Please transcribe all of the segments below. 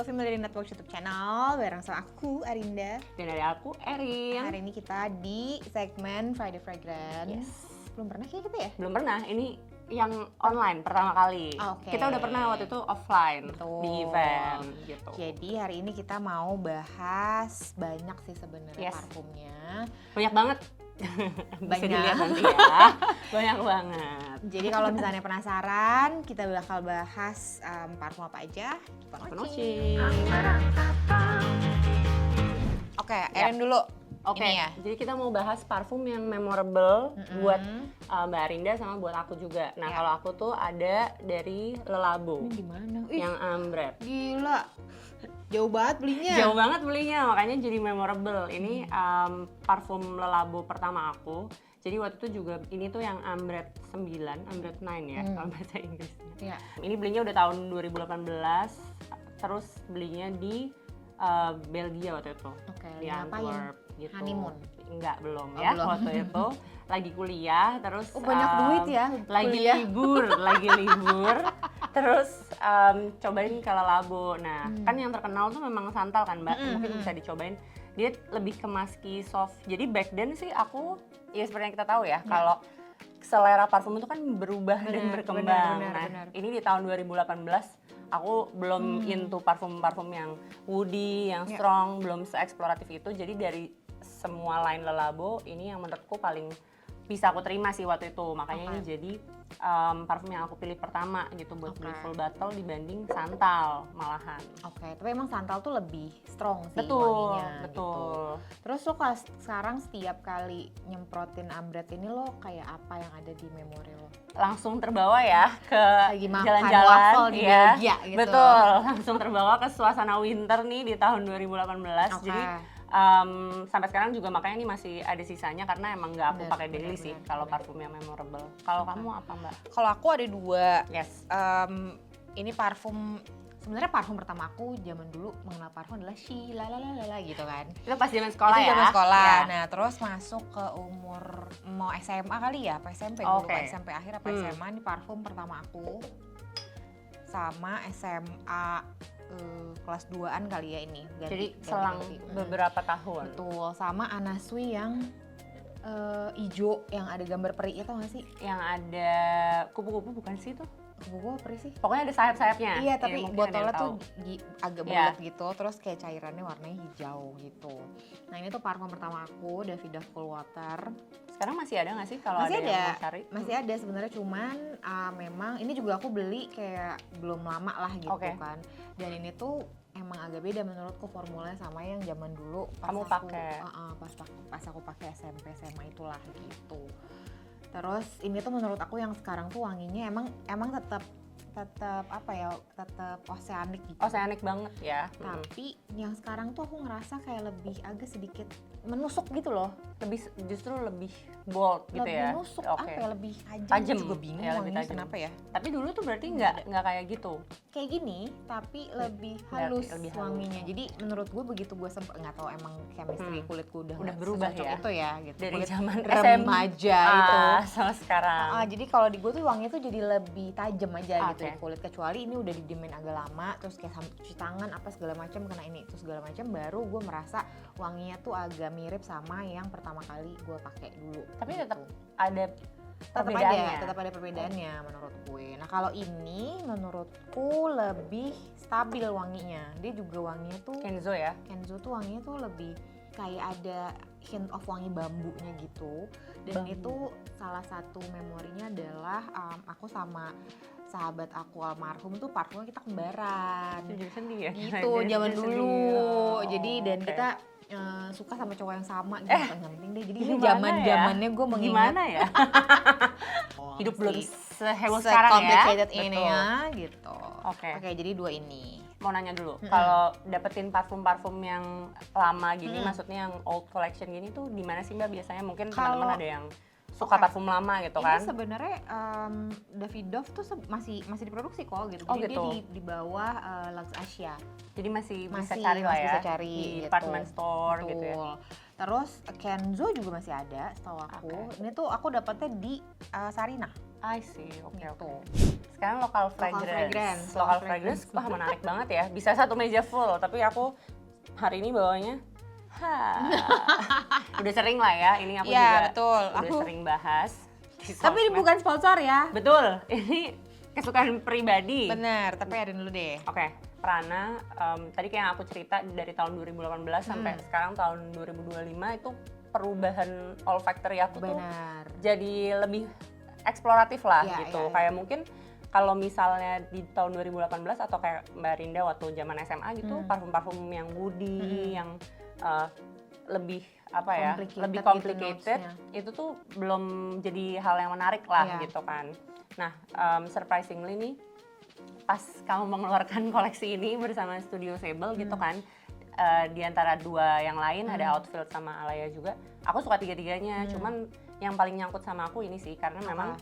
Family Network YouTube channel bareng sama aku Arinda. Dan ada aku Erin. Hari ini kita di segmen Friday Fragrance. Yes. Belum pernah kayak gitu ya? Belum pernah, ini yang online pertama kali. Oke. Kita udah pernah waktu itu offline. Betul. Di event gitu. Jadi hari ini kita mau bahas banyak sih sebenarnya parfumnya. Banyak banget. Bisa Banyak. dilihat nanti ya. Banyak banget. Jadi kalau misalnya penasaran, kita bakal bahas parfum apa aja. Penuci. Oke, Erin dulu. Oke, Ini ya. jadi kita mau bahas parfum yang memorable buat Mbak Arinda sama buat aku juga. Nah, kalau aku tuh ada dari Le Labo. Ini gimana? Yang Ambre. Gila. Jauh banget belinya. Jauh banget belinya, makanya jadi memorable. Ini parfum Le Labo pertama aku. Jadi waktu itu juga ini tuh yang Ambre 9, Ambre 9 ya kalau bahasa Inggrisnya. Iya. Ini belinya udah tahun 2018, terus belinya di Belgia waktu itu. Oke, Di ngapain? Antwerp gitu. Honeymoon? Enggak, belum Oh, ya. belum. Waktu itu lagi kuliah, terus banyak duit ya lagi kuliah. lagi libur. Terus cobain ke Le Labo. Nah, kan yang terkenal tuh memang santal kan, Mbak. Mungkin bisa dicobain. Dia lebih ke musky soft. Jadi back then sih aku, ya seperti yang kita tahu ya, kalau selera parfum itu kan berubah dan berkembang. benar. Ini di tahun 2018 aku belum into parfum-parfum yang woody, yang strong, belum se-eksploratif itu. Jadi dari semua line Le Labo, ini yang menurutku paling bisa aku terima sih waktu itu. Makanya ini jadi parfum yang aku pilih pertama gitu buat beli full bottle dibanding Santal malahan. Oke, tapi emang Santal tuh lebih strong sih Betul, wanginya betul. gitu. Terus lo sekarang setiap kali nyemprotin Ambret ini lo kayak apa yang ada di memori lo? Langsung terbawa ya ke Lagi makan jalan-jalan waffle di ya. Belgia gitu. Betul, langsung terbawa ke suasana winter nih di tahun 2018. Jadi sampai sekarang juga makanya ini masih ada sisanya karena emang nggak aku pakai daily sih kalau parfum yang memorable. Kalau kamu apa, Mbak? Kalau aku ada dua. Yes. Ini parfum, sebenarnya parfum pertama aku zaman dulu mengenal parfum adalah She La La La La La gitu kan. Itu pas zaman sekolah Itu ya? zaman sekolah. Ya. Nah, terus masuk ke umur mau SMA kali ya, apa SMP? Gue lupa SMP akhir apa SMA. Ini parfum pertama aku sama SMA kelas 2-an kali ya ini. Jadi selang beberapa tahun. Betul, sama Anna Sui yang ijo yang ada gambar peri itu nggak sih? Yang ada kupu-kupu bukan sih itu? Kupu-kupu peri sih? Pokoknya ada sayap-sayapnya. Iya, tapi mungkin botolnya ada yang tuh tahu. agak bulat gitu, terus kayak cairannya warnanya hijau gitu. Nah, ini tuh parfum pertama aku, Davidoff Cool Water. Sekarang masih ada nggak sih kalau Masih ada yang mau cari? masih ada sebenarnya, cuman memang ini juga aku beli kayak belum lama lah gitu kan. Dan ini tuh emang agak beda menurutku formulanya sama yang zaman dulu pas Kamu aku pakai. pas aku pakai SMP SMA itulah gitu. Terus ini tuh menurut aku yang sekarang tuh wanginya emang tetap apa ya, tetap oceanic gitu. Oceanic banget ya. Tapi yang sekarang tuh aku ngerasa kayak lebih agak sedikit menusuk gitu loh. Justru lebih bold gitu ya. Lebih nusuk, apa ya, lebih tajam. Tajam. Juga bingung Ya, lebih wanginya tajam. kenapa ya. Tapi dulu tuh berarti nggak kayak gitu. Kayak gini, tapi lebih halus lebih halus. wanginya. Jadi menurut gue begitu gue nggak tahu emang chemistry kulitku udah berubah secocok ya. itu ya gitu. Dari Kulit zaman remaja itu. sama sekarang. Jadi kalau di gue tuh wanginya tuh jadi lebih tajam aja gitu Oke. di kulit, kecuali ini udah didiemin agak lama, terus kayak sampai cuci tangan apa segala macam kena ini terus segala macam, baru gue merasa wanginya tuh agak mirip sama yang pertama kali gue pakai dulu. Tapi gitu. tetap ada perbedaannya. tetap ada perbedaannya menurut gue. Nah, kalau ini menurutku lebih stabil wanginya. Dia juga wanginya tuh Kenzo ya. Kenzo tuh wanginya tuh lebih kayak ada hint of wangi bambunya gitu. Dan itu salah satu memorinya adalah aku sama sahabat aku almarhum tuh parfumnya kita kembaran. Jadi sedih ya. Gitu Jadi zaman sedih. dulu. Oh, Jadi dan oke. kita suka sama cowok yang sama gitu, yang penting deh. Jadi ini Gimana zaman-zamannya gue mengingat Gimana ya? Hidup belum seheboh sekarang ya. complicated ini Betul. ya gitu. Oke. Oke, jadi dua ini. Mau nanya dulu, kalau dapetin parfum-parfum yang lama gini, maksudnya yang old collection gini tuh di mana sih Mbak biasanya? Mungkin teman-teman ada yang suka parfum lama gitu kan? Ini sebenarnya Davidoff tuh masih diproduksi kok gitu. Oh, Jadi gitu. dia di bawah Lux Asia. Jadi masih bisa Masih cari lah ya, bisa cari di gitu. department store gitu ya. Betul. Terus Kenzo juga masih ada setahu aku. Ini tuh aku dapetnya di Sarina. I see, oke. gitu. Sekarang local fragrance. Local Local fragrance, wah menarik banget ya. Bisa satu meja full, tapi aku hari ini bawanya, udah sering lah ya. Ini aku Iya, juga betul. udah sering bahas. di Tapi ini sosmed. bukan sponsor ya. Betul, ini kesukaan pribadi. Bener, tapi ada dulu deh. Oke, Prana, tadi kayak yang aku cerita dari tahun 2018 sampai sekarang tahun 2025 itu perubahan olfactory aku tuh Benar. jadi lebih eksploratif lah Iya, gitu. iya, iya. Kayak mungkin kalau misalnya di tahun 2018 atau kayak Mbak Rinda waktu zaman SMA gitu, parfum-parfum yang woody, yang lebih apa ya, Complicated lebih gitu complicated, notes-nya. itu tuh belum jadi hal yang menarik lah Iya. gitu kan. Nah, surprisingly nih, pas kamu mengeluarkan koleksi ini bersama Studio Sable gitu kan, di antara dua yang lain ada Outfield sama Alaya juga, aku suka tiga-tiganya. Cuman yang paling nyangkut sama aku ini sih, karena memang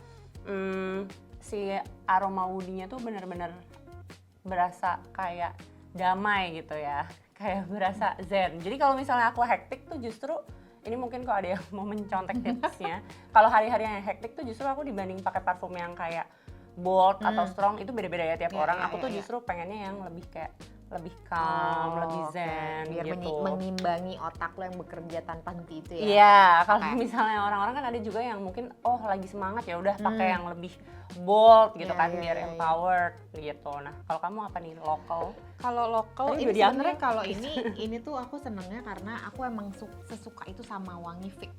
si aroma woody-nya tuh bener-bener berasa kayak damai gitu ya, kayak berasa zen. Jadi kalau misalnya aku hektik tuh justru, ini mungkin kalau ada yang mau mencontek tipsnya, kalau hari-hari yang hektik tuh justru aku dibanding pakai parfum yang kayak bold atau strong, itu beda-beda ya tiap Iya, orang. iya, Aku iya, tuh iya. justru pengennya yang lebih kayak lebih calm, lebih oke. zen Biar gitu. mengimbangi otak lo yang bekerja tanpa henti itu ya. Iya, kalau Oke. misalnya orang-orang kan ada juga yang mungkin lagi semangat ya udah pakai yang lebih bold gitu Iya, kan, iya, biar iya, iya. empowered gitu. Nah, kalau kamu apa nih, lokal? Kalau lokal Tapi ini udah diambil. sebenarnya kalau ini tuh aku senengnya karena aku emang sesuka itu sama wangi fig.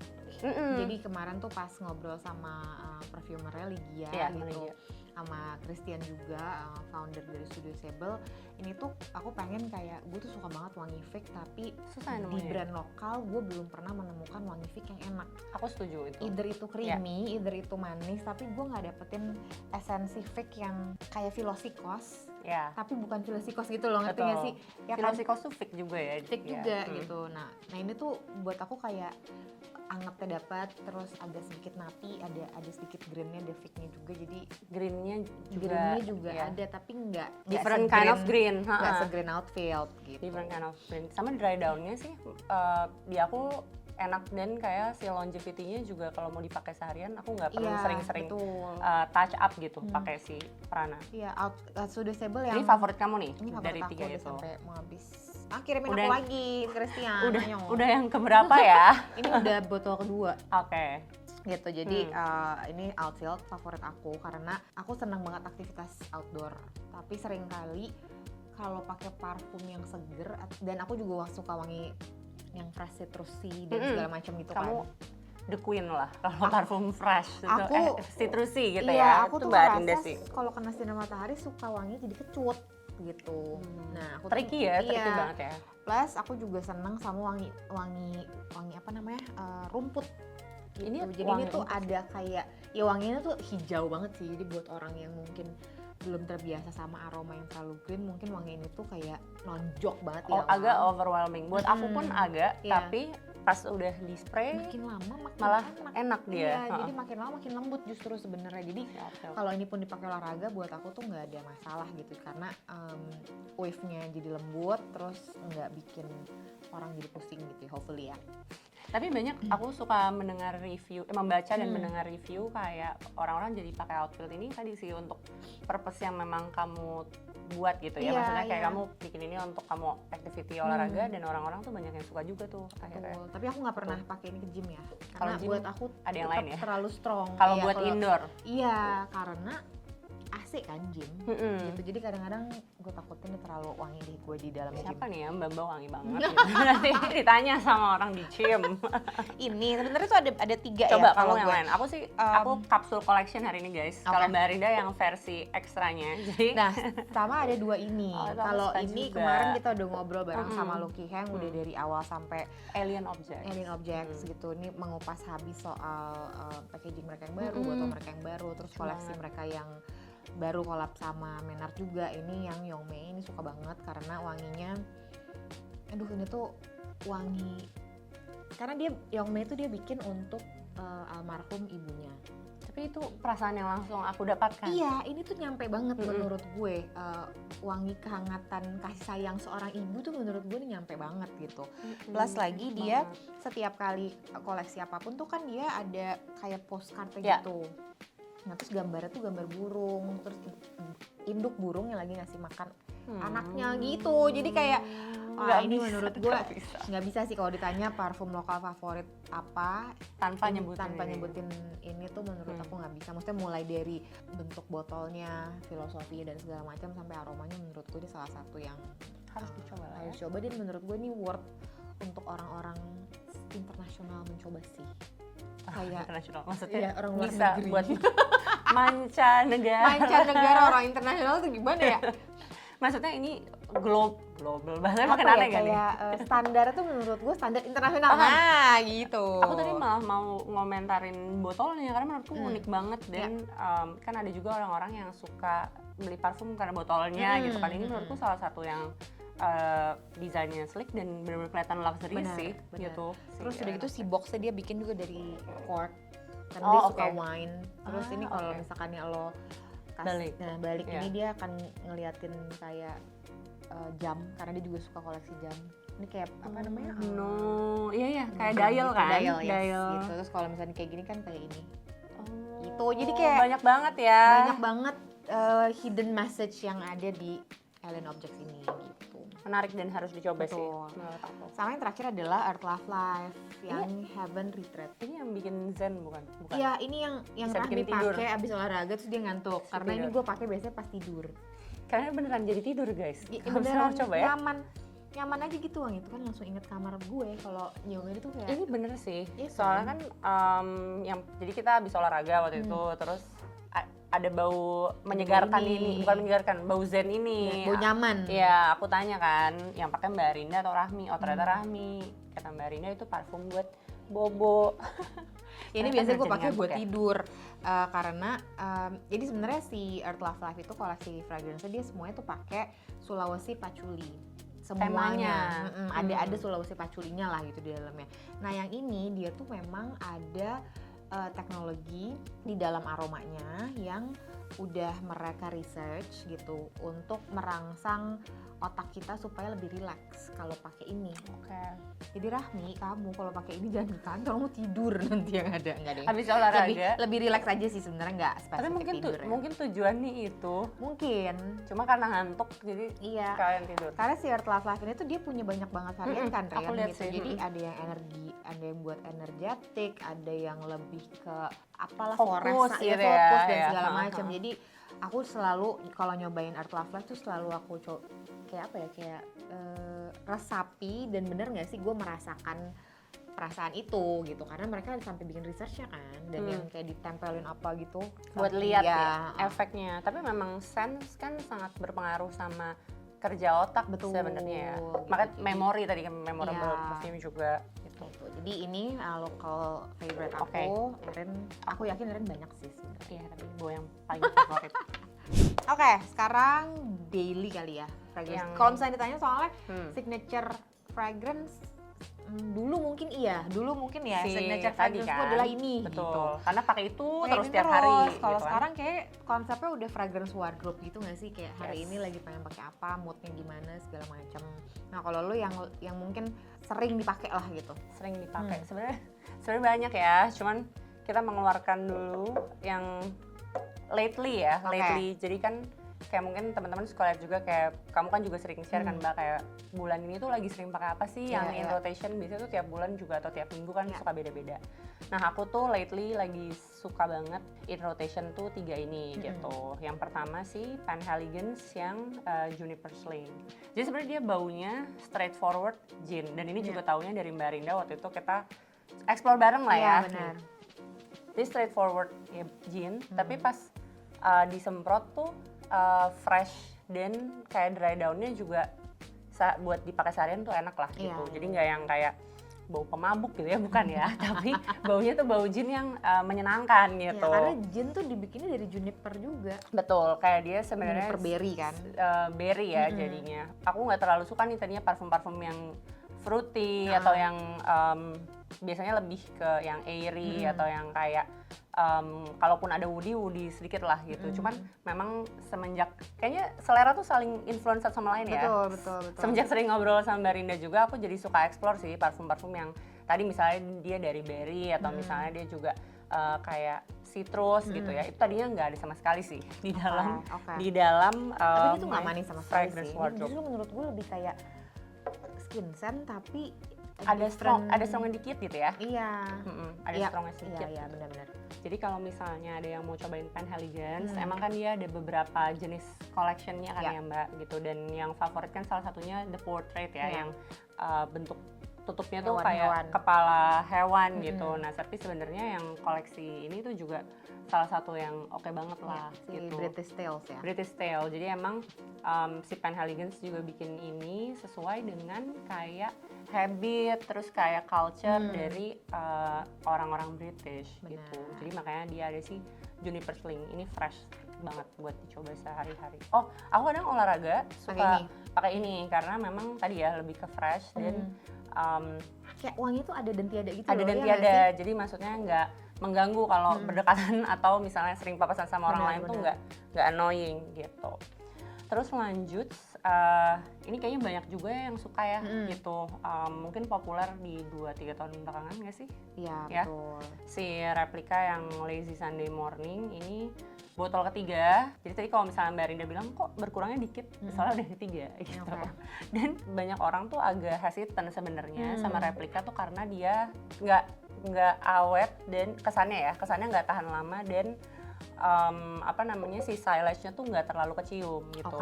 Jadi kemarin tuh pas ngobrol sama perfumernya Lydia Iya, gitu, Lydia. sama Christian juga, founder dari Studio Sable. Ini tuh aku pengen kayak, gue tuh suka banget wangi fig, tapi Susah di nemunya. brand lokal gue belum pernah menemukan wangi fig yang enak. Aku setuju itu. Either itu creamy, either itu manis, tapi gue nggak dapetin esensi fig yang kayak Philosikos, Ya. tapi bukan Philosikos gitu loh, ngerti nggak sih? Ya kan? Philosikos tuh fake juga ya. Fig ya. juga gitu. Nah ini tuh buat aku kayak angetnya dapat, terus ada sedikit napi, ada sedikit greennya, ada fignya juga. Jadi Greennya juga. greennya juga ya. ada, tapi nggak Different kind of green. nggak ha-ha. se-green Outfield gitu. Different kind of green. Sama dry down-nya sih, di aku enak, dan kayak si longevity-nya juga kalau mau dipakai seharian aku nggak perlu Iya, sering-sering betul. touch up gitu pakai si Prana. Iya, Studio Sable yang Ini favorit kamu nih ini favorit dari aku tiga udah itu. sampai mau habis. Kirimin Udah- aku lagi, Christian. ayo. Udah yang keberapa ya? Ini udah botol kedua. Oke. Gitu, jadi ini Outfield favorit aku karena aku senang banget aktivitas outdoor, tapi sering kali kalau pakai parfum yang seger, dan aku juga suka wangi yang fresh citrusy dan segala macam gitu. Kamu kan the queen lah kalau parfum fresh itu, aku- citrusy gitu iya, ya. aku Itu tuh Mbak Rinda ngerasa sih. kalau kena sinar matahari suka wangi jadi kecut gitu. Nah, aku tuh- Tricky ya, tricky iya. banget ya. Plus aku juga seneng sama wangi apa namanya, rumput gitu. Ini Jadi wangi ini tuh rumput. ada kayak, ya wanginya tuh hijau banget sih. Jadi buat orang yang mungkin belum terbiasa sama aroma yang terlalu green, mungkin wangi ini tuh kayak nonjok banget ya. Agak overwhelming. Buat aku pun agak, Iya. tapi pas udah di spray makin lama makin malah enak dia. Iya, Ha-ha. jadi makin lama makin lembut justru sebenarnya. Jadi Siap. kalau ini pun dipakai olahraga, buat aku tuh nggak ada masalah gitu, karena wave-nya jadi lembut, terus nggak bikin orang jadi pusing gitu, hopefully ya. Tapi banyak aku suka mendengar review, membaca dan mendengar review kayak orang-orang jadi pakai Outfield ini tadi sih untuk purpose yang memang kamu buat gitu ya. Iya, Maksudnya kayak iya. kamu bikin ini untuk kamu activity olahraga, dan orang-orang tuh banyak yang suka juga tuh akhirnya. Betul. Tapi aku nggak pernah pakai ini ke gym ya, Kalau karena gym buat aku ada yang tetap lain ya? terlalu strong. Kalau Iya, buat indoor, Iya, karena AC kan gym. Mm-mm. Gitu. Jadi kadang-kadang gue takutin ini terlalu wangi deh gue di dalam gym. siapa nih ya Mbak Mbak wangi banget gitu. Nanti ditanya sama orang di gym. Ini sebenarnya tuh ada tiga ya. Coba kamu kalau yang gue. lain. Aku kapsul collection hari ini guys. Oke. Kalau Mbak Rinda yang versi ekstranya. Jadi Nah, sama ada dua ini. Oh, itu aku Kalau suka ini juga. kemarin kita udah ngobrol bareng sama Lucky Hang, udah dari awal sampai Alien Object. Alien Objects gitu. Ini mengupas habis soal packaging mereka yang baru, botol mereka yang baru, terus koleksi mereka yang baru collab sama Menard juga. Ini yang Yongmei ini suka banget karena wanginya, aduh ini tuh wangi, karena dia Yongmei itu dia bikin untuk almarhum ibunya. Tapi itu perasaan yang langsung aku dapatkan. Iya, ini tuh nyampe banget menurut gue. Wangi kehangatan kasih sayang seorang ibu tuh menurut gue ini nyampe banget gitu. Plus lagi dia setiap kali koleksi apapun tuh kan dia ada kayak postcardnya Ya. gitu. Nah terus gambarnya tuh gambar burung, terus induk burung yang lagi ngasih makan anaknya gitu. Jadi kayak wah ini menurut gue nggak bisa sih kalau ditanya parfum lokal favorit apa tanpa ini, nyebutin tanpa ini. nyebutin ini tuh menurut aku nggak bisa. Maksudnya mulai dari bentuk botolnya, filosofi dan segala macam sampai aromanya menurut gue ini salah satu yang Harus dicoba lah ya. harus coba. Dan menurut gue ini worth untuk orang-orang internasional mencoba sih. Kayak Internasional maksudnya iya, orang luar bisa negeri. buat mancanegara. mancanegara orang internasional tuh gimana ya? Maksudnya ini global bahasanya makin Apa aneh ya, kan nih. kayak standar tuh menurut gue standar internasional. Paham. Nah gitu. Aku tadi malah mau ngomentarin botolnya karena menurutku unik banget dan kan ada juga orang-orang yang suka beli parfum karena botolnya gitu kan. Ini menurutku salah satu yang desainnya sleek dan benar-benar kelihatan luxury Benar, sih benar. gitu. Terus Si udah gitu si boxnya dia bikin juga dari cork. Karena Oh, dia suka oke. wine. Terus ini kalau oke. misalkan lo Balik. balik Iya. ini dia akan ngeliatin kayak jam karena dia juga suka koleksi jam. Ini kayak apa namanya? No, iya kayak dial kan? Dial, yes, gitu. Terus kalau misalnya kayak gini kan kayak ini. Oh, Gitu. Jadi kayak banyak banget ya. banyak banget hidden message yang ada di Alien Objects ini gitu. Menarik dan harus dicoba sih Betul. menurut aku. Sama yang terakhir adalah Earth Love Life yang Heaven Retreat. Ini yang bikin zen bukan? Iya, ini yang Bisa Rahmi bikin tidur. pakai abis olahraga terus dia ngantuk. Karena ini tidur. gue pakai biasanya pas tidur. Karena beneran jadi tidur guys. Ya, Kamu beneran mau coba ya? nyaman aja gitu wangi itu kan langsung inget kamar gue kalau nyium itu kayak Ini bener sih. Iya Soalnya kan yang jadi kita habis olahraga waktu itu terus ada bau menyegarkan ini. bukan menyegarkan, bau zen ini. bau nyaman. Iya, aku tanya kan, yang pakai Mbak Rinda atau Rahmi? Oh ternyata Rahmi. Kata Mbak Rinda itu parfum buat bobo. Ini Karena biasanya kan gue pakai ngantuk buat ya? tidur karena jadi sebenarnya si Earth Love Life itu koleksi fragrance dia semuanya tuh pakai Sulawesi Patchouli semuanya. Temanya. Ada Sulawesi Patchoulinya lah gitu di dalamnya. Nah yang ini dia tuh memang ada teknologi di dalam aromanya yang udah mereka research gitu untuk merangsang otak kita supaya lebih rileks kalau pakai ini. Oke. Jadi Rahmi, kamu kalau pakai ini jangan di kantor, kamu tidur nanti yang ada. Enggak deh. Habis olahraga. Lebih rileks aja sih sebenarnya, nggak Tapi spesifik mungkin tidur ya. mungkin tujuannya itu Mungkin. cuma karena ngantuk jadi Iya. kalian tidur. Karena si Earth Love Life ini tuh dia punya banyak banget varian kan, aku Rian, lihat gitu. sih. Jadi ada yang energi, ada yang buat energetik, ada yang lebih ke apalah Fokus forest, gitu fokus ya, dan ya. segala macam. Jadi aku selalu kalau nyobain Earth Love Life tuh selalu aku kayak apa ya, kayak resapi dan bener nggak sih gue merasakan perasaan itu gitu, karena mereka sampai bikin researchnya kan, dan yang kayak ditempelin apa gitu Buat sampai lihat dia, ya efeknya. Tapi memang sense kan sangat berpengaruh sama kerja otak Betul. sebenarnya ya. Gitu. Makanya memori tadi kan memorable Iya. perfume juga gitu. gitu. Jadi ini local favorite Oke. Erin, aku yakin Erin banyak sih sebenarnya. Iya, tapi gue yang paling favorit. Oke, sekarang daily kali ya fragrance. Yang- Kalau misalnya ditanya soalnya Hmm. signature fragrance, dulu mungkin ya Si signature tadi fragrance kan. itu adalah ini Betul. gitu. Karena pakai itu Pakai terus ini tiap hari. Kalau gitu kan. sekarang kayak konsepnya udah fragrance wardrobe gitu nggak sih? Kayak hari Yes. ini lagi pengen pakai apa, moodnya gimana segala macam. Nah kalau lu yang mungkin sering dipakai lah gitu. sering dipakai. Sebenarnya banyak ya, cuman kita mengeluarkan dulu yang lately ya, Oke. lately. Jadi kan kayak mungkin teman-teman suka lihat juga kayak kamu kan juga sering share kan Mbak kayak bulan ini tuh lagi sering pakai apa sih yang Iya, in iya. rotation, biasanya tuh tiap bulan juga atau tiap minggu kan Iya. suka beda-beda. Nah, aku tuh lately lagi suka banget in rotation tuh 3 ini gitu. Yang pertama sih Penhaligon's yang Juniper Sling. Jadi sebenarnya dia baunya straightforward gin, dan ini juga taunya dari Mbak Rinda waktu itu kita explore bareng lah Iya ya. benar. Jadi straightforward ya, gin, tapi pas disemprot tuh fresh dan kayak dry down-nya juga buat dipakai seharian tuh enak lah gitu. Iya. Jadi nggak yang kayak bau pemabuk gitu ya, bukan ya. Tapi baunya tuh bau gin yang menyenangkan Ya, gitu. karena gin tuh dibikinnya dari juniper juga. Betul, kayak dia sebenarnya Juniper berry kan. berry ya jadinya. Aku nggak terlalu suka nih tadinya parfum-parfum yang fruity atau yang biasanya lebih ke yang airy atau yang kayak kalaupun ada woody sedikit lah gitu. Cuman memang semenjak kayaknya selera tuh saling influence satu sama lain ya. Betul. Semenjak sering ngobrol sama Mbak Rinda juga, aku jadi suka explore sih parfum-parfum yang tadi misalnya dia dari berry atau misalnya dia juga kayak citrus gitu ya. Itu tadinya nggak ada sama sekali sih di dalam Oke. di dalam Tapi itu nggak my manis sama sekali fragrance sih. Ini wardrobe. justru menurut gue lebih kayak skin scent tapi Ada different- strongnya dikit gitu ya. Iya. Ada Iya, strongnya sedikit. Iya, benar-benar. Jadi kalau misalnya ada yang mau cobain Penhaligon's, emang kan dia ada beberapa jenis collectionnya kan ya Mbak gitu. Dan yang favorit kan salah satunya The Portrait ya, yang bentuk tutupnya tuh kayak kepala hewan gitu. Nah tapi sebenarnya yang koleksi ini tuh juga salah satu yang oke banget lah Si gitu. British Tales ya. British Tale. Jadi emang si Penhaligon's juga bikin ini sesuai dengan kayak habit terus kayak culture dari orang-orang British gitu. Jadi makanya dia ada si Juniper Sling. Ini fresh banget buat dicoba sehari-hari. Oh, aku kadang olahraga suka pakai ini karena memang tadi ya lebih ke fresh dan kayak wangi tuh ada dan tiada gitu ada loh. dan ya tiada. Jadi maksudnya nggak mengganggu kalau berdekatan atau misalnya sering papasan sama orang lain tuh nggak annoying gitu. Terus lanjut, ini kayaknya banyak juga yang suka ya gitu. Mungkin populer di 2-3 tahun belakangan nggak sih? Iya, Ya. betul. Si replika yang Lazy Sunday Morning ini botol ketiga. Jadi tadi kalau misalnya Mbak Rinda bilang kok berkurangnya dikit, soalnya udah ketiga gitu. Dan banyak orang tuh agak hesitant sebenarnya sama replika tuh karena dia nggak awet dan kesannya nggak tahan lama dan si silage-nya tuh nggak terlalu kecium gitu.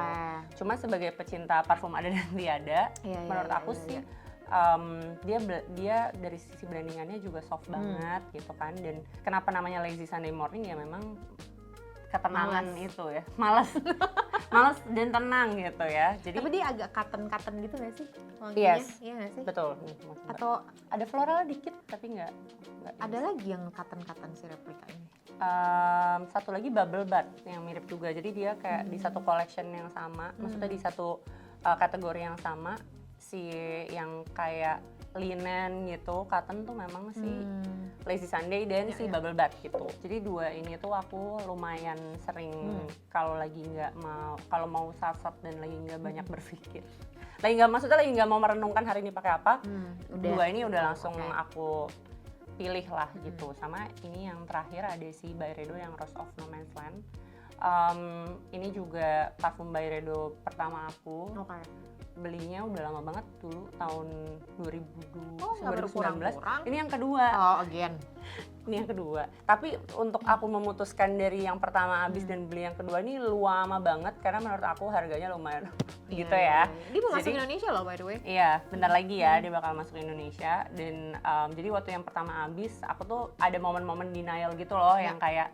Cuma sebagai pecinta parfum ada dan tiada, menurut aku sih dia dari sisi blendingannya juga soft banget gitu kan. Dan kenapa namanya Lazy Sunday Morning ya memang ketenangan itu ya, malas dan tenang gitu ya. Jadi Tapi dia agak cotton gitu nggak sih wanginya? Yes. Iya nggak sih? betul. Atau ada floral dikit tapi nggak ada lagi yang cotton si replika ini? satu lagi bubble bath yang mirip juga. Jadi dia kayak di satu collection yang sama, maksudnya di satu kategori yang sama. Si yang kayak linen gitu, cotton tuh memang si Lazy Sunday dan si bubble bath gitu. Jadi dua ini tuh aku lumayan sering kalau mau sat-sat dan lagi nggak banyak berpikir. Lagi nggak mau merenungkan hari ini pakai apa. Dua ini udah langsung aku pilih lah gitu. Sama ini yang terakhir ada si Byredo yang Rose of No Man's Land. Ini juga parfum Byredo pertama aku. Belinya udah lama banget dulu tahun 2019. Ini yang kedua. Again. Ini yang kedua. Tapi untuk aku memutuskan dari yang pertama habis dan beli yang kedua ini lama banget karena menurut aku harganya lumayan gitu ya. Dia mau masuk Indonesia loh by the way. Iya, bentar lagi ya dia bakal masuk Indonesia dan jadi waktu yang pertama habis aku tuh ada momen-momen denial gitu loh yang kayak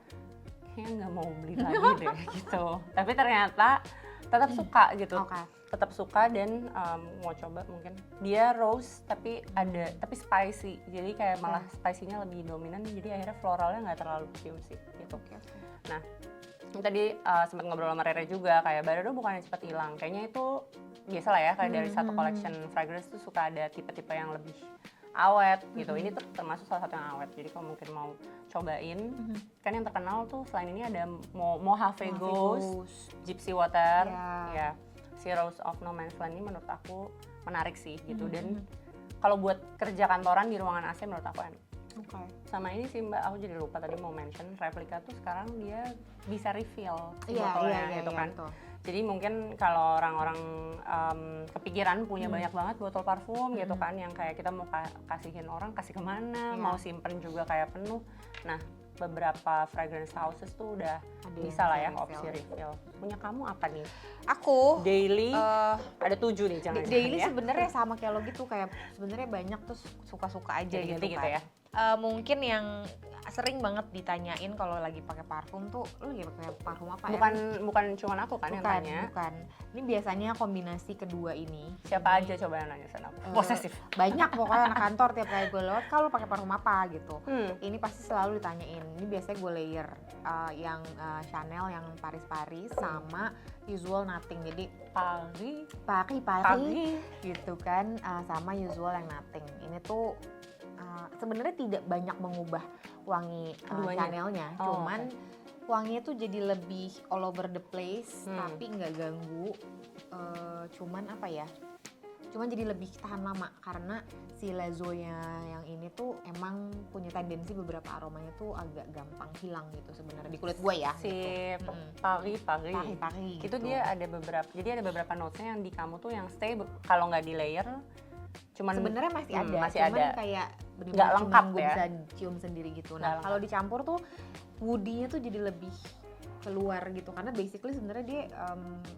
nggak mau beli lagi deh gitu. Tapi ternyata tetap suka gitu. Tetap suka dan mau coba mungkin. Dia rose tapi spicy. Jadi kayak malah spicy-nya lebih dominan jadi akhirnya floralnya nggak terlalu cium sih gitu. Nah, tadi sempat ngobrol sama Rere juga kayak Byredo bukannya cepat hilang. Kayaknya itu biasa lah ya kayak dari satu collection fragrance tuh suka ada tipe-tipe yang lebih awet gitu. Ini tuh termasuk salah satu yang awet. Jadi kalau mungkin mau cobain, kan yang terkenal tuh selain ini ada Mojave Ghost, Gypsy Water, ya. Si Rose of No Man's Land ini menurut aku menarik sih gitu. Dan kalau buat kerja kantoran di ruangan AC menurut aku enak. Sama ini sih Mbak, aku jadi lupa tadi mau mention replika tuh sekarang dia bisa refill botolnya gitu kan. Jadi mungkin kalau orang-orang kepikiran punya banyak banget botol parfum gitu kan yang kayak kita mau kasihin orang, kasih kemana, mau simpen juga kayak penuh. Nah beberapa fragrance houses tuh udah bisa lah ya opsi refill. Punya kamu apa nih? Aku daily ada 7 nih jangan daily ya. Sebenarnya sama kayak lo gitu kayak sebenarnya banyak tuh suka-suka aja gitu kan. Ya. Mungkin yang sering banget ditanyain kalau lagi pakai parfum tuh lo lagi pakai parfum apa bukan cuma aku kan yang tanya. Bukan. Ini biasanya kombinasi kedua ini. Siapa aja coba yang nanya sana aku. Posesif. Banyak pokoknya anak kantor tiap kali gue lewat kalau pakai parfum apa gitu. Ini pasti selalu ditanyain. Ini biasanya gue layer yang Chanel yang Paris sama Usual Nothing. Jadi Paris gitu kan sama Usual yang Nothing. Ini tuh sebenarnya tidak banyak mengubah wangi Chanel-nya, cuman wanginya tuh jadi lebih all over the place, tapi nggak ganggu. Cuman apa ya? cuman jadi lebih tahan lama karena si Lezonya yang ini tuh emang punya tendensi beberapa aromanya tuh agak gampang hilang gitu sebenarnya di kulit gue ya. Si gitu. pari-pari. Pari-pari Itu gitu. dia ada beberapa, jadi ada beberapa notesnya yang di kamu tuh yang stay kalau nggak di layer, cuman sebenarnya masih ada, masih cuman ada. kayak Nggak bener-bener lengkap gue ya. bisa cium sendiri gitu. Nggak Nah lengkap. kalau dicampur tuh woody-nya tuh jadi lebih keluar gitu karena basically sebenarnya dia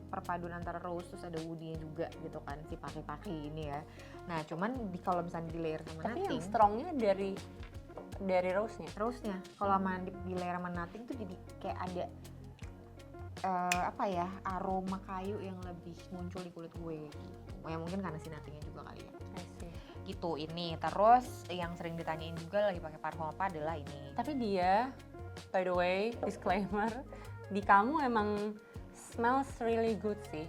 perpaduan antara rose terus ada woody-nya juga gitu kan si paki-paki ini ya. Nah cuman kalau misalnya di layer sama Tapi nothing, yang strongnya dari rose-nya. rose-nya kalau sama di layer sama nothing tuh jadi kayak ada apa ya, aroma kayu yang lebih muncul di kulit gue gitu. Ya mungkin karena si nothing-nya juga kali ya. I see. Gitu ini. Terus yang sering ditanyain juga lagi pakai parfum apa adalah ini. Tapi dia, by the way, disclaimer, di kamu emang smells really good sih.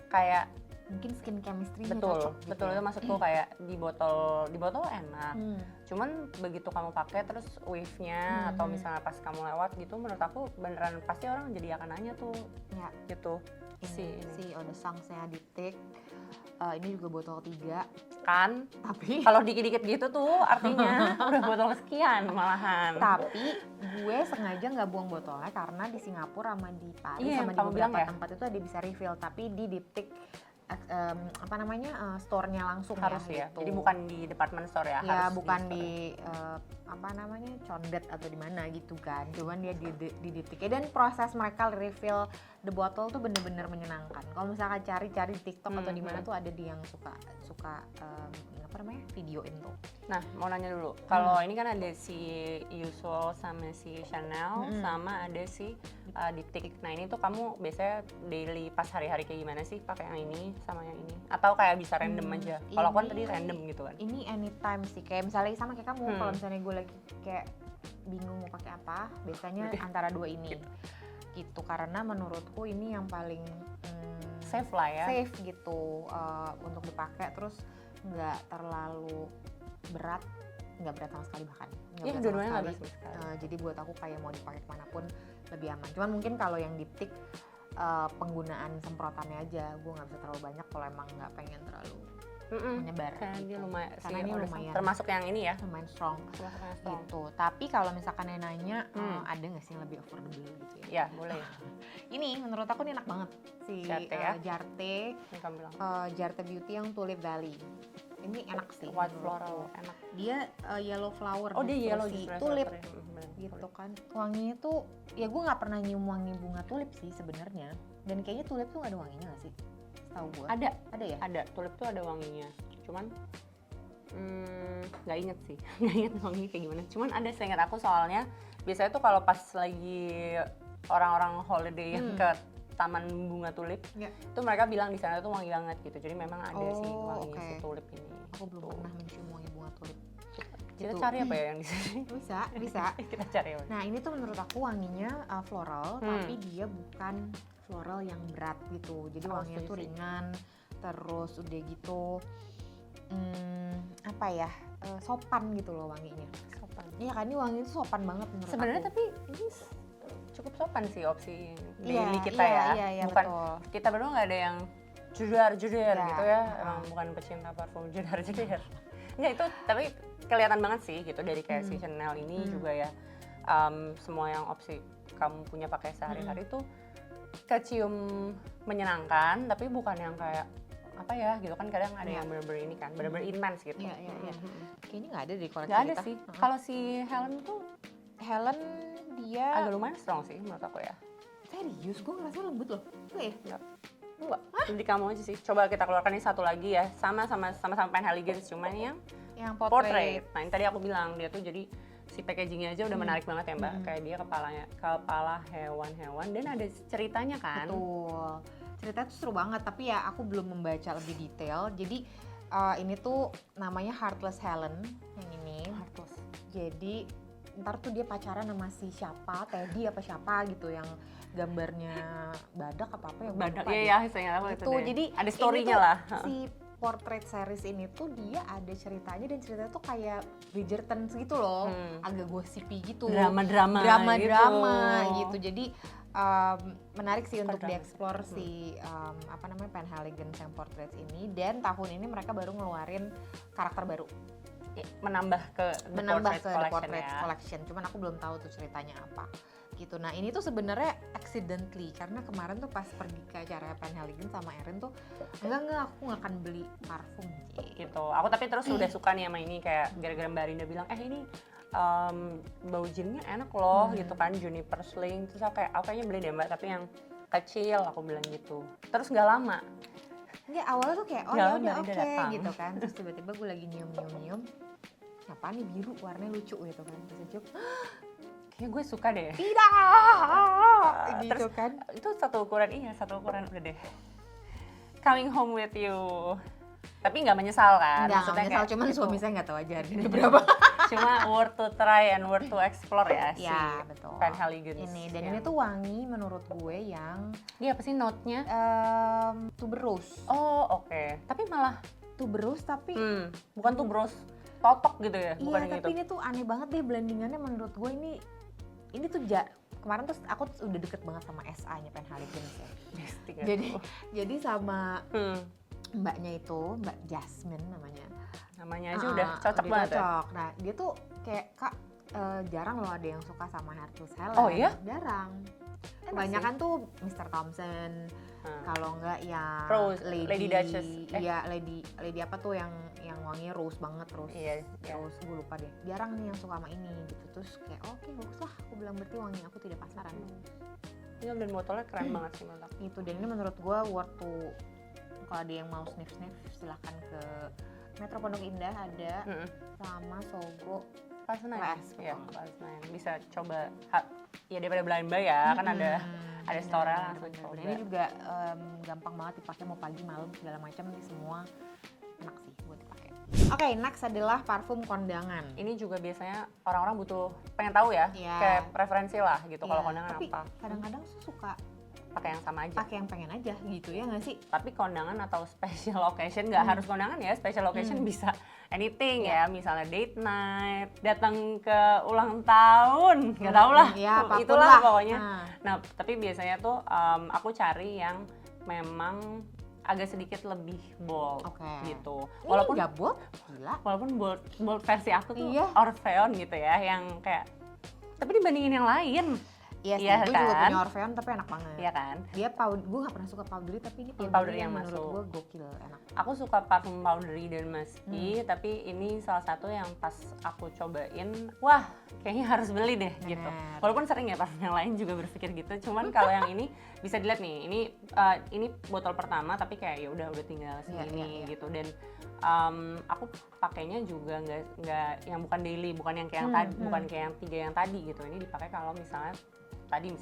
Kayak Mungkin skin chemistry-nya betul, cocok gitu betul ya. itu maksudku kayak di botol enak. Cuman begitu kamu pakai terus wave-nya atau misalnya pas kamu lewat gitu, menurut aku beneran pasti orang jadi akan nanya tuh Ya, gitu. ini si Eau de Sangs-nya Diptyque. Ini juga botol 3. Kan Tapi kalau dikit-dikit gitu tuh artinya udah botol sekian malahan. tapi gue sengaja nggak buang botolnya karena di Singapura sama di Paris Iya, sama di kamu bilang beberapa ya. tempat itu ada bisa refill, tapi di Diptyque apa namanya store-nya langsung Harus ya. gitu. Jadi bukan di department store ya, Ya harus bukan store. di apa namanya condet atau di mana gitu kan, cuman dia di Diptyque dan proses mereka refill the bottle tuh bener-bener menyenangkan. Kalau misalkan cari-cari di TikTok atau di mana tuh ada di yang suka apa namanya videoin tuh. Nah, mau nanya dulu. Kalau ini kan ada si Usual sama si Chanel sama ada si Diptyque. Nah, ini tuh kamu biasanya daily pas hari-hari kayak gimana sih pakai yang ini sama yang ini? Atau kayak bisa random aja? Kalau aku kan ini- tadi random gitu kan. Ini anytime sih, kayak misalnya sama kayak kamu, Hmm. kalau misalnya gue lagi kayak bingung mau pakai apa, biasanya antara dua ini gitu, karena menurutku ini yang paling Safe lah ya. safe gitu untuk dipakai, terus nggak terlalu berat, nggak berat sama sekali bahkan nggak Iya, berat dua-duanya sama nggak sekali. berat sama sekali. Jadi buat aku kayak mau dipakai kemanapun lebih aman. Cuman mungkin kalau yang Diptyque penggunaan semprotannya aja, gue nggak bisa terlalu banyak kalau emang nggak pengen terlalu menyebar. Karena dia gitu. lumayan, Karena ini lumayan termasuk yang ini ya. lumayan strong Termasuk yang strong. gitu. Tapi kalau misalkan yang nanya ada nggak sih yang lebih affordable gitu ya? Ya, boleh. Ini menurut aku ini enak banget si Jarte ya? Jarte Ini kamu bilang. Jarte Beauty yang Tulip Valley. Ini enak sih. White menurutku. floral, enak. Dia yellow flower. Oh, dia justru yellow si justru. tulip sorry. Bener, gitu tulip. kan. Wanginya tuh ya gue nggak pernah nyium wangi bunga tulip sih sebenarnya. Dan kayaknya tulip tuh nggak ada wanginya nggak sih? Tahu gue. Ada ya? ada tulip tuh ada wanginya, cuman nggak inget sih nggak inget wanginya kayak gimana, cuman ada seingat aku soalnya biasanya tuh kalau pas lagi orang-orang holiday yang ke taman bunga tulip Ya. itu mereka bilang di sana tuh wangi banget gitu, jadi memang ada sih Oh, wangi oke. si tulip ini. Aku belum Tuh. pernah mencium wangi bunga tulip. Kita Gitu. cari apa ya yang di sini. Bisa. Kita cari apa. Nah ini tuh menurut aku wanginya floral, Hmm. tapi dia bukan floral yang berat gitu. Jadi Oh, wanginya tuh setuju sih. ringan, terus udah gitu apa ya, sopan gitu loh wanginya. Sopan. Iya kan, ini wanginya tuh sopan banget menurut Sebenarnya aku. tapi ini cukup sopan sih opsi Iya, daily kita iya, ya. iya, Bukan betul. kita berdua nggak ada yang jedar Iya, gitu ya. Emang bukan pecinta parfum jedar. Nggak itu, tapi kelihatan banget sih gitu dari kayak si Chanel ini juga ya. Semua yang opsi kamu punya pakai sehari-hari tuh kecium menyenangkan, tapi bukan yang kayak apa ya gitu kan, kadang ada yang bener-bener ini kan, bener-bener intens gitu. Iya, iya, iya. Kayaknya nggak ada di koleksi Nggak ada kita. sih. Kalau si Helen tuh Helen dia agak lumayan strong sih menurut aku ya. serius, gue ngerasa lembut loh. Gue ya? Enggak, di kamu aja sih. Coba kita keluarkan ini satu lagi ya. Sama-sama Penhaligon, cuman yang Yang portrait. Nah, ini tadi aku bilang dia tuh jadi si packagingnya aja udah menarik banget ya Mbak. Kayak dia kepala hewan-hewan dan ada ceritanya kan. Betul. Ceritanya tuh seru banget, tapi ya aku belum membaca lebih detail. Jadi ini tuh namanya Heartless Helen yang ini. Heartless. Jadi ntar tuh dia pacaran sama si siapa, Teddy apa siapa gitu, yang gambarnya badak apa yang Badak, iya ya, saya ingat aku itu Tuh, deh. jadi ada ini story-nya tuh lah. Si portrait series ini tuh dia ada ceritanya, dan ceritanya tuh kayak Bridgerton gitu loh, agak gossipy gitu. Drama-drama Drama-drama gitu. gitu. Jadi menarik sih untuk Keren. dieksplor si Penhaligon yang Portraits ini, dan tahun ini mereka baru ngeluarin karakter baru, Menambah ke The Portrait The Collection Portrait ya. Collection. Cuman aku belum tahu tuh ceritanya apa gitu. Nah ini tuh sebenarnya accidentally, karena kemarin tuh pas pergi ke acara Penhaligon sama Erin tuh enggak aku nggak akan beli parfum Gitu. Aku tapi terus udah suka nih sama ini, kayak gara-gara Mbak Rinda bilang ini bau jinnya enak loh gitu kan, Juniper Sling. Terus aku kayaknya beli deh Mbak, tapi yang kecil, aku bilang gitu. Terus nggak lama Enggak, awalnya tuh kayak Ya, ya udah Mbak Rinda oke datang. gitu kan. Terus tiba-tiba gue lagi nyium apaan nih, biru warnanya lucu gitu kan. Terus cium, kayak gue suka deh. tidak gitu Terus kan. itu satu ukuran udah deh. Coming Home With You. Tapi nggak menyesal kan? Enggak Maksudnya menyesal, kayak cuman gitu. suami saya nggak tahu aja harganya berapa. Cuma worth to try and worth to explore ya si Ya betul. Penhaligon. Ini dan ini tuh wangi menurut gue yang Dia apa sih note-nya? tuberose. Oh oke. Tapi malah Tuberose tapi bukan tuh bros totok gitu ya? Bukan iya, yang tapi gitu. ini tuh aneh banget deh blendingannya menurut gue. Ini tuh kemarin tuh aku udah deket banget sama SA-nya Penhaligon ya. Bestie kan? Jadi sama Hmm. mbaknya itu, Mbak Jasmine namanya. Namanya aja udah cocok udah banget ya? cocok. Nah dia tuh kayak Kak, jarang loh ada yang suka sama Hair to Helen. Oh iya? Jarang. Enak Kebanyakan tuh Mr. Thompson, kalau enggak ya Rose, Lady Duchess. Iya, Lady apa tuh yang wanginya rose banget, rose. Iya, iya. Rose, gue lupa deh. Jarang nih yang suka sama ini gitu. Terus kayak oke, bagus lah. Aku bilang berarti wangi aku tidak pasaran. Iya, dan botolnya keren banget sih menurut aku. Itu, dan ini menurut gue worth to, kalau ada yang mau sniff silahkan ke Metro Pondok Indah ada, sama Sogo. Plaza Senayan. Plaza, Iya, betul. Plaza Senayan. Bisa coba ya daripada belanja ya, kan ada store langsung coba. Ini juga gampang banget dipakai mau pagi malam segala macam, ini semua enak sih buat dipakai. Oke, next adalah parfum kondangan. Ini juga biasanya orang-orang butuh pengen tahu ya, Iya. kayak preferensi lah gitu kalau Iya, kondangan tapi apa. kadang-kadang suka Pakai yang sama aja. pakai yang pengen aja gitu ya nggak sih? Tapi kondangan atau special occasion nggak harus kondangan ya, special occasion bisa anything ya, misalnya date night, datang ke ulang tahun, nggak tahu lah, Ya, apapun itulah lah. pokoknya. Nah. Nah, tapi biasanya tuh aku cari yang memang agak sedikit lebih bold Oke. gitu. Walaupun nggak bold, gila. Walaupun bold versi aku tuh Iya. Orpheon gitu ya, yang kayak tapi dibandingin yang lain, Iya sih, Iya gue juga kan? punya Orpheon tapi enak banget. ya kan? Dia powder, gue nggak pernah suka powdery tapi ini Powdery yang menurut masuk. gue gokil, enak. Aku suka parfum powdery dan musky, tapi ini salah satu yang pas aku cobain, wah kayaknya harus beli deh gitu. Bener. Walaupun sering ya parfum yang lain juga berpikir gitu, cuman kalau yang ini bisa dilihat nih, ini botol pertama tapi kayak ya udah tinggal segini iya. gitu, dan aku pakainya juga nggak yang bukan daily, bukan yang kayak yang tadi, bukan kayak yang 3 yang tadi gitu. Ini dipakai kalau misalnya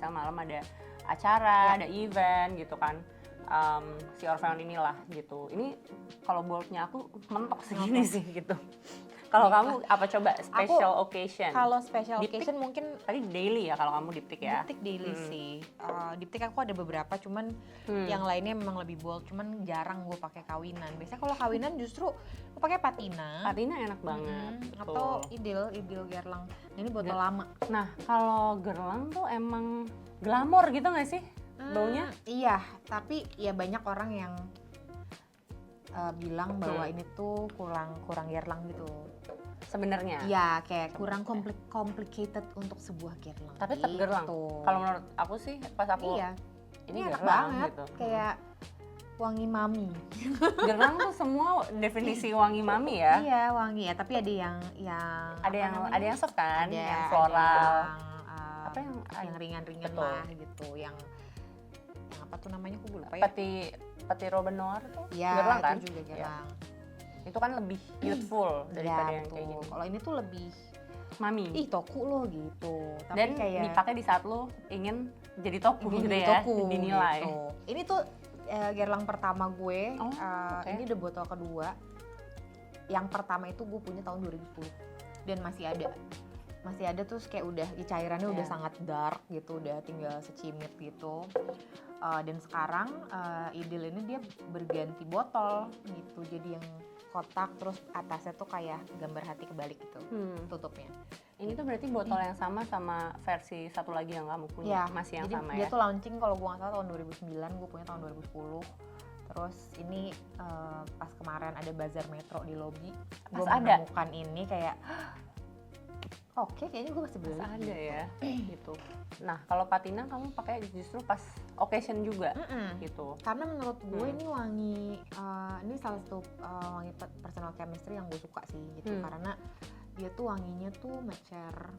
malam ada acara, ada event gitu kan. Si Orpheon inilah gitu. Ini kalau boldnya aku mentok segini sih gitu. Kalau kamu apa coba special occasion? Kalau special Diptyque occasion mungkin tadi daily ya kalau kamu diptyque ya. Diptyque daily sih. Diptyque aku ada beberapa, cuman yang lainnya memang lebih bold. Cuman jarang gue pakai kawinan. Biasanya kalau kawinan justru gue pakai patina. Patina enak banget. Betul. Atau idil Guerlain. Ini botol lama. Nah kalau Guerlain tuh emang glamor gitu nggak sih baunya? Iya, tapi ya banyak orang yang bilang bahwa ini tuh kurang Guerlain gitu. Sebenarnya. Iya, kayak kurang complicated untuk sebuah Guerlain. Tapi tetap Guerlain. Gitu. Kalau menurut aku sih pas aku Iya. ini enak Guerlain banget, gitu. kayak wangi mami. Guerlain tuh semua definisi wangi mami ya. Iya, wangi ya, tapi ada yang Ada yang soft kan, ada yang floral. yang, Apa yang ringan-ringan Betul. lah gitu, yang apa tuh namanya aku lupa ya. Peti Robin Noir tuh Iya, Guerlain kan? itu juga Iya. Guerlain. Itu kan lebih youthful daripada Ya, yang kayak betul. gini. Kalau ini tuh lebih Mami. ih toku loh gitu. Tapi Dan kayak dipakai di saat lo ingin jadi toku ini gitu ya, toku dinilai. gitu. Ini tuh Guerlain pertama gue. Oh, oke. Ini udah botol kedua. Yang pertama itu gue punya tahun 2010 dan masih ada terus kayak udah cairannya udah Iya. sangat dark gitu, udah tinggal secimit gitu. Dan sekarang Idil ini dia berganti botol gitu, jadi yang kotak, terus atasnya tuh kayak gambar hati kebalik gitu tutupnya. Ini tuh berarti botol yang sama versi satu lagi yang kamu punya, masih yang jadi sama dia ya? tuh launching kalau gue nggak salah tahun 2009, gue punya tahun 2010. Terus ini pas kemarin ada bazar Metro di lobi, gue menemukan ini kayak oke, kayaknya gue masih beli. Ada ya, gitu. Nah, kalau patina kamu pakai justru pas occasion juga, gitu. Karena menurut gue ini wangi, ini salah satu wangi personal chemistry yang gue suka sih, gitu. Karena dia tuh wanginya tuh mature,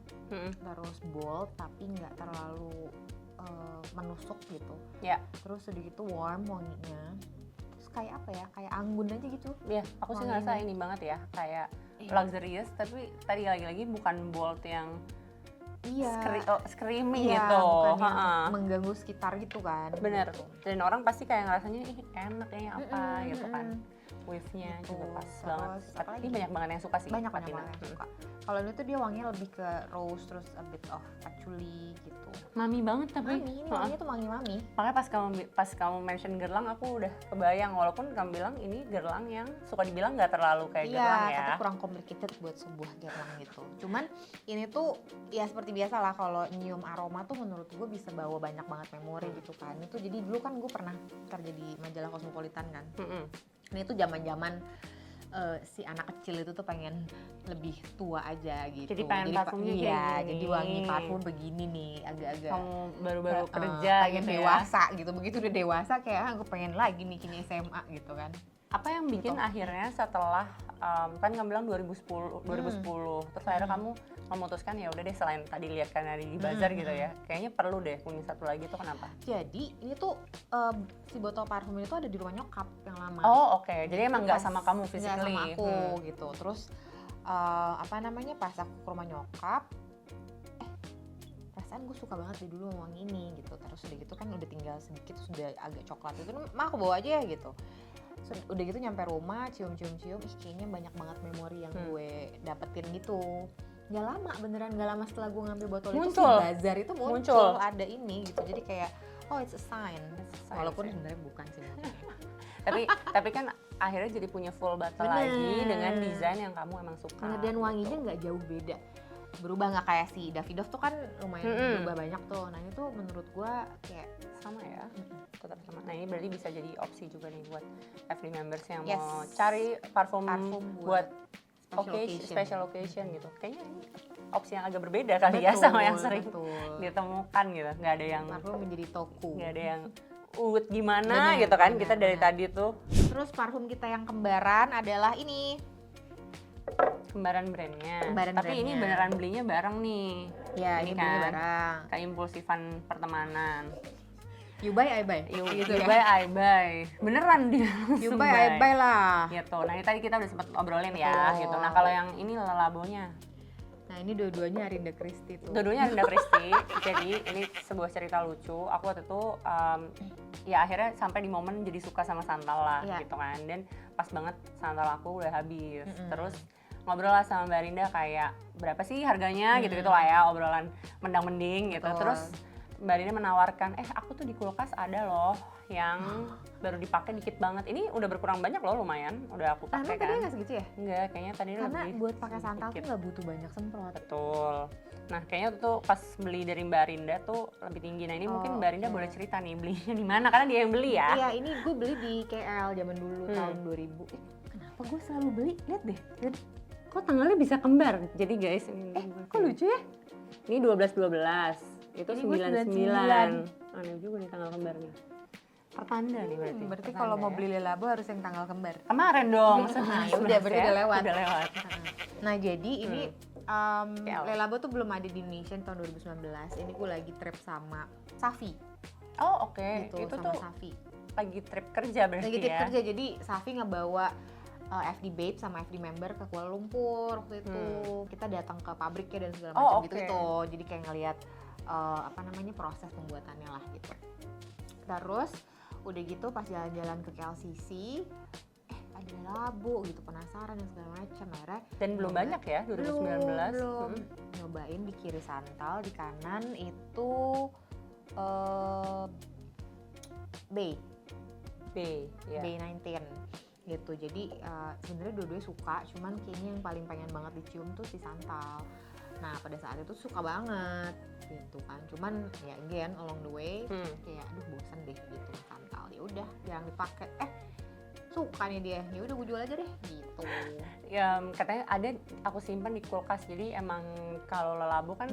terus bold, tapi nggak terlalu menusuk gitu. Ya. Terus sedikit warm wanginya. Terus kayak apa ya? Kayak anggun aja gitu. Iya, aku sih ngerasa ini banget ya, kayak luxurious, tapi tadi lagi-lagi bukan bold yang screaming gitu, bukan yang mengganggu sekitar gitu kan. Bener, gitu. Dan orang pasti kayak ngerasanya enak kayaknya apa gitu kan. Wave-nya juga pas banget. Tapi banyak banget yang suka sih. Banyak banget yang suka. Kalau ini tuh dia wanginya lebih ke rose, terus a bit of patchouli gitu. Mami banget tapi. Mami, ini wanginya tuh wangi mami. Makanya pas kamu mention gerlang aku udah kebayang, walaupun kamu bilang ini gerlang yang suka dibilang nggak terlalu kayak gerlang ya. Iya, tapi kurang complicated buat sebuah gerlang gitu. Cuman ini tuh ya seperti biasa lah, kalau nyium aroma tuh menurut gue bisa bawa banyak banget memori gitu kan. Itu jadi dulu kan gue pernah kerja di majalah Cosmopolitan kan. Ini tuh zaman-zaman si anak kecil itu tuh pengen lebih tua aja gitu. Jadi pengen parfumnya kayak jadi wangi parfum begini nih, agak-agak kamu baru-baru kerja gitu dewasa ya. Gitu. Begitu udah dewasa kayak aku pengen lagi nih kini SMA gitu kan. Apa yang bikin akhirnya setelah kan kamu bilang 2010 terus akhirnya kamu memutuskan ya udah deh, selain tadi lihat kan ada di bazar gitu ya, kayaknya perlu deh punya satu lagi tuh, kenapa? Jadi ini tuh si botol parfum ini tuh ada di rumah nyokap yang lama. Oh oke. Jadi emang nggak sama kamu physically? Nggak sama aku gitu. Terus pas aku ke rumah nyokap, perasaan gue suka banget deh dulu wangi ini gitu. Terus udah gitu kan udah tinggal sedikit, sudah agak coklat itu, mah aku bawa aja ya gitu. Udah gitu nyampe rumah, cium-cium, kayaknya banyak banget memori yang gue dapetin gitu. Gak lama, beneran gak lama setelah gue ngambil botol itu, si bazar itu muncul ada ini gitu. Jadi kayak, oh it's a sign. Walaupun sebenarnya bukan sih. tapi kan akhirnya jadi punya full bottle lagi dengan desain yang kamu emang suka. Dan wanginya nggak jauh beda. Berubah nggak kayak si Davidoff tuh kan lumayan berubah banyak tuh. Nah ini tuh menurut gue kayak sama ya, tetap sama. Nah ini berarti bisa jadi opsi juga nih buat FD members yang mau cari parfum buat special occasion gitu. Kayaknya ini opsi yang agak berbeda kali ya sama yang sering ditemukan gitu. Nggak ada yang parfum menjadi toku. Nggak ada yang gimana gitu kan. Kita dari tadi tuh. Terus parfum kita yang kembaran adalah ini. Kembaran brandnya. Tapi ini beneran belinya bareng nih. Ya ini belinya bareng. Keimpulsifan pertemanan. You buy, I buy. You buy, I buy. Beneran dia. You buy, I buy lah. Gitu. Nah ini tadi kita udah sempat obrolin ya. Gitu. Nah kalau yang ini lelabonya. Nah ini dua-duanya Arinda Christie tuh. Dua-duanya Arinda Christie. Jadi ini sebuah cerita lucu. Aku waktu itu ya akhirnya sampai di momen jadi suka sama santal lah gitu kan. Dan pas banget santal aku udah habis. Terus ngobrol lah sama Mbak Arinda kayak berapa sih harganya gitu-gitu lah ya, obrolan mendang-mending gitu. Terus Mbak Arinda menawarkan, aku tuh di kulkas ada loh yang baru dipakai dikit banget. Ini udah berkurang banyak loh, lumayan. Udah aku pakai kan. Tadi nggak segitu ya? Enggak, kayaknya tadi lebih. Karena buat pakai santal tuh nggak butuh banyak semprot. Betul. Nah kayaknya tuh pas beli dari Mbak Arinda tuh lebih tinggi. Nah ini mungkin Mbak Arinda boleh cerita nih belinya di mana, karena dia yang beli ya. Iya, ini gue beli di KL zaman dulu tahun 2000. Kenapa gue selalu beli? Lihat deh. Kok tanggalnya bisa kembar? Jadi guys, ini kok lucu ya? Ini 12/12. Itu 99. Aneh juga nih tanggal kembarnya. Pertanda nih berarti. Berarti kalau mau beli lelabo harus yang tanggal kembar. Kemarin dong. Udah berarti udah lewat. Udah lewat. Nah jadi ini lelabo tuh belum ada di Indonesia tahun 2019. Ini gue lagi trip sama Safi. Oh oke. Gitu, itu sama tuh Safi. Lagi trip kerja berarti ya? Lagi trip kerja, jadi Safi ngebawa FD Babe sama FD member ke Kuala Lumpur waktu itu. Kita datang ke pabriknya dan segala macam gitu. Jadi kayak ngelihat proses pembuatannya lah gitu. Terus udah gitu pas jalan-jalan ke KLCC, ada labo gitu, penasaran dan segala macam. Akhirnya dan belum banyak ya 2019. Belum. Nyobain di kiri santal, di kanan itu Bay 19 gitu. Jadi sebenarnya dua-duanya suka, cuman kayaknya yang paling pengen banget dicium tuh si santal. Nah pada saat itu suka banget gitu kan, cuman ya again along the way kayak aduh bosen deh gitu santal, ya udah jarang dipakai. Suka nih dia, ya udah gue jual aja deh gitu. Ya katanya ada aku simpan di kulkas, jadi emang kalau lelabo kan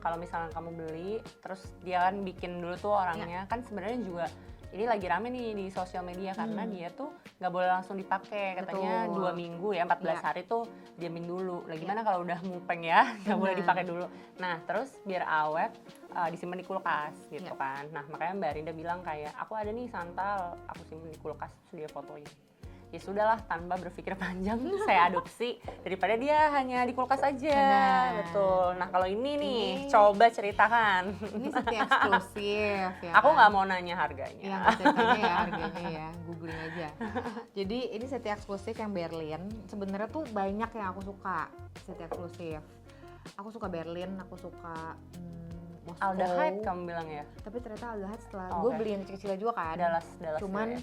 kalau misalnya kamu beli terus dia kan bikin dulu tuh orangnya kan sebenarnya juga ini lagi rame nih di sosial media karena dia tuh nggak boleh langsung dipakai, katanya 2 minggu ya 14 hari tuh diamin dulu. Lah gimana kalau udah mupeng ya nggak boleh dipakai dulu. Nah terus biar awet disimpan di kulkas gitu kan. Nah makanya Mbak Rinda bilang kayak aku ada nih santal, aku simpan di kulkas, terus dia fotoin. Ya sudahlah, tanpa berpikir panjang saya adopsi daripada dia hanya di kulkas aja. Betul. Nah kalau ini nih coba ceritakan. Ini setia eksklusif ya. Aku nggak kan? mau nanya harganya. Iya nggak ceritanya ya harganya ya, googling aja. Jadi ini setia eksklusif yang Berlin. Sebenarnya tuh banyak yang aku suka setia eksklusif. Aku suka Berlin, aku suka Moskow. Aldehyde kamu bilang ya? Tapi ternyata Aldehyde setelah gue beli yang kecil-kecil juga kan. Dallas Cuman ya.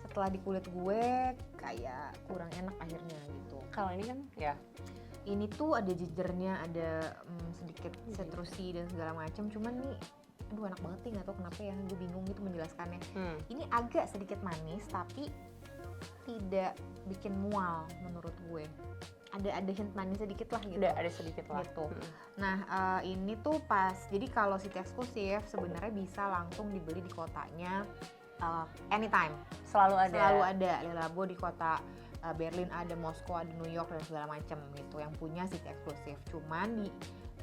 setelah di kulit gue kayak kurang enak akhirnya gitu. Kalau ini kan ya Ini tuh ada gingernya, ada sedikit citrusi dan segala macam. Cuman nih aduh enak banget nih, nggak tahu kenapa ya, gue bingung gitu menjelaskannya. Ini agak sedikit manis tapi tidak bikin mual menurut gue. Ada hint manis sedikit lah gitu. ada sedikit lah. Gitu. Nah ini tuh pas, jadi kalau City Eksklusif sebenarnya bisa langsung dibeli di kotanya anytime. Selalu ada Le Labo di kota Berlin, ada Moskow, ada New York dan segala macam gitu yang punya City Eksklusif. Cuman di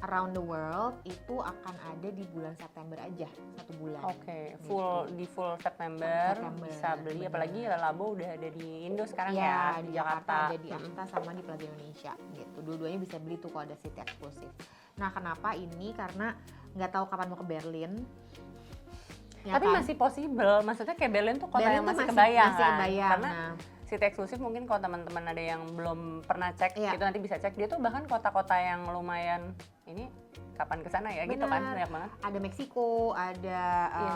around the world itu akan ada di bulan September aja, 1 bulan. Oke, full September bisa beli. Bener. Apalagi Le Labo udah ada di Indo sekarang ya, di Jakarta ada di Akta sama di Plaza Indonesia gitu. Dua-duanya bisa beli tuh kalau ada City Eksklusif. Nah kenapa ini? Karena nggak tahu kapan mau ke Berlin. Ya tapi kan? Masih possible, maksudnya kayak Berlin tuh kota Berlin yang tuh masih kebayang masih kan? kebayang, Karena City Eksklusif mungkin kalau teman-teman ada yang belum pernah cek, itu nanti bisa cek. Dia tuh bahkan kota-kota yang lumayan ini kapan kesana ya. Bener. Gitu kan, banyak banget. Ada Meksiko, ada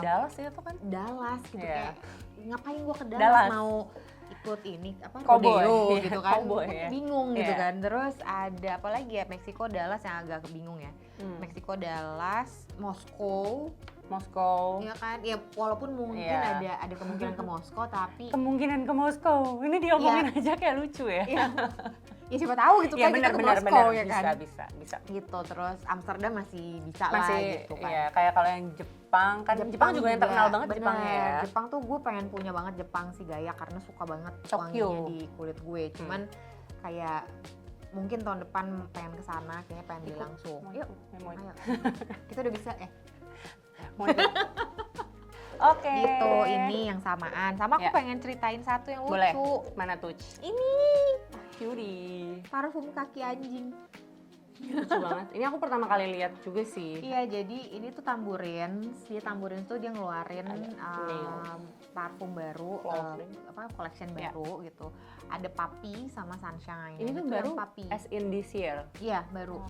Dallas itu kan? Dallas gitu kayak ngapain gua ke Dallas mau ikut ini apa Cowboy, rodeo gitu kan, bingung gitu kan. Terus ada apa lagi ya, Meksiko, Dallas yang agak bingung ya. Meksiko, Dallas, Moskow, ya kan, ya walaupun mungkin ada kemungkinan ke Moskow tapi kemungkinan ke Moskow ini diomongin aja kayak lucu ya. Ya siapa tahu gitu kan, kita ke Moskow ya kan. Bisa gitu. Terus Amsterdam masih bisa lah gitu kan. Iya, kayak kalau yang Jepang kan, Jepang juga yang terkenal banget. Jepang ya. Jepang tuh gue pengen punya banget Jepang sih gaya, karena suka banget wanginya di kulit gue. Cuman kayak mungkin tahun depan pengen kesana, kayaknya pengen beli langsung. Yuk, ayo. Kita udah bisa Oke. Gitu, ini yang samaan. Sama aku pengen ceritain satu yang lucu. Boleh. Mana tuh? Ini cutie. Parfum kaki anjing. Lucu banget. Ini aku pertama kali lihat juga sih. Iya, jadi ini tuh Tambourines. Dia Tambourines tuh dia ngeluarin parfum baru, collection baru gitu. Ada Puppy sama Sunshine. Ini tuh baru Puppy. As in this year. Iya, baru.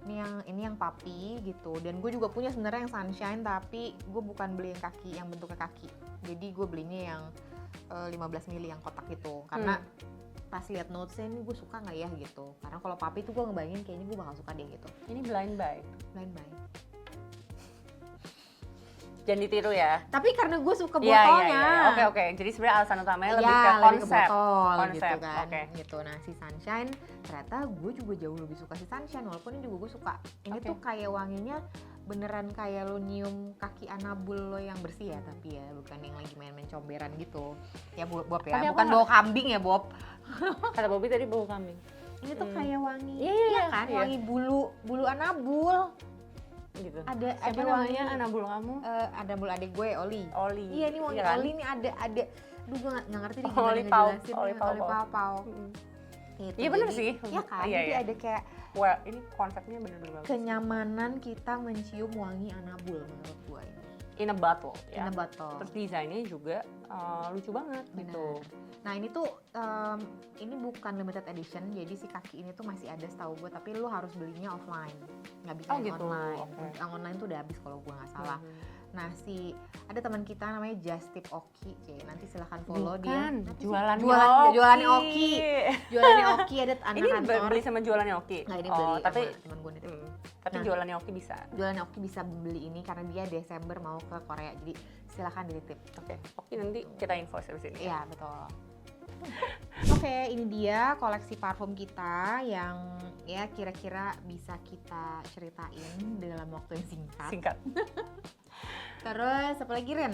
Ini yang Puppy gitu. Dan gue juga punya sebenarnya yang Sunshine, tapi gue bukan beli yang kaki, yang bentuknya kaki. Jadi gue belinya yang 15 ml yang kotak gitu. Karena pas lihat notesnya ini gue suka nggak ya gitu. Karena kalau Puppy tuh gue ngebayangin kayaknya gue bakal suka dia gitu. Ini blind buy. Jangan ditiru ya. Tapi karena gue suka botolnya. Oke. Jadi sebenarnya alasan utamanya lebih ke konsep. Gitu kan. Gitu. Nah si Sunshine ternyata gue juga jauh lebih suka si Sunshine, walaupun ini juga gue suka. Ini tuh kayak wanginya beneran kayak lo nyium kaki anabul lo yang bersih ya, tapi ya bukan yang lagi main-main comberan gitu. Ya Bob ya, tapi bukan bau kambing ya Bob. Kata Bobby tadi bau kambing. Ini tuh kayak wangi, kan? Wangi bulu anabul. Gitu. Ada namanya anabul kamu? Anabul adik gue, Oli. Iya, ini wangi kan? Oli nih ada. Duh gue nggak ngerti nih gimana ngejelasin. Oli pau. Iya bener sih. Iya kan, jadi ada kayak ini konsepnya bener-bener bagus. Kenyamanan kita mencium wangi anabul menurut gue ini. In a bottle ya. In a bottle. Terus desainnya juga lucu banget gitu. Nah ini tuh ini bukan limited edition, jadi si kaki ini tuh masih ada setahu gue, tapi lu harus belinya offline, nggak bisa yang gitu. online. Yang online tuh udah habis kalau gue nggak salah. Nah, ada teman kita namanya Just Tip Oki, nanti silahkan follow dia. Bukan, jualannya Jualannya Oki. Jualannya Oki ada anak Ini kantor. beli sama jualannya Oki? Nggak, ini beli tapi sama temen gue nitip. tapi Nah. jualannya Oki bisa. Jualannya Oki bisa beli ini karena dia Desember mau ke Korea, jadi silahkan dititip. Oke, Oki nanti kita info habis ini. Iya, betul. Oke, ini dia koleksi parfum kita yang ya kira-kira bisa kita ceritain dalam waktu yang singkat. Singkat. Terus apa lagi, Ren?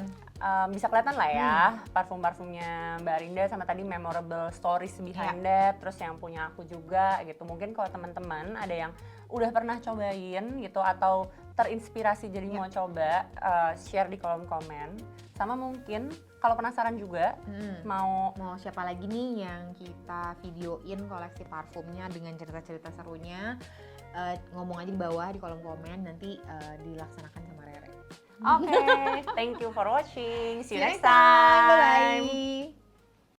Bisa kelihatan lah ya parfum-parfumnya Mbak Arinda sama tadi memorable stories behind that, terus yang punya aku juga gitu. Mungkin kalau teman-teman ada yang udah pernah cobain gitu atau terinspirasi jadi mau coba, share di kolom komen. Sama mungkin kalau penasaran juga mau siapa lagi nih yang kita videoin koleksi parfumnya dengan cerita-cerita serunya, ngomong aja di bawah di kolom komen, nanti dilaksanakan sama Rere. Oke, thank you for watching. See you next Bye time. bye.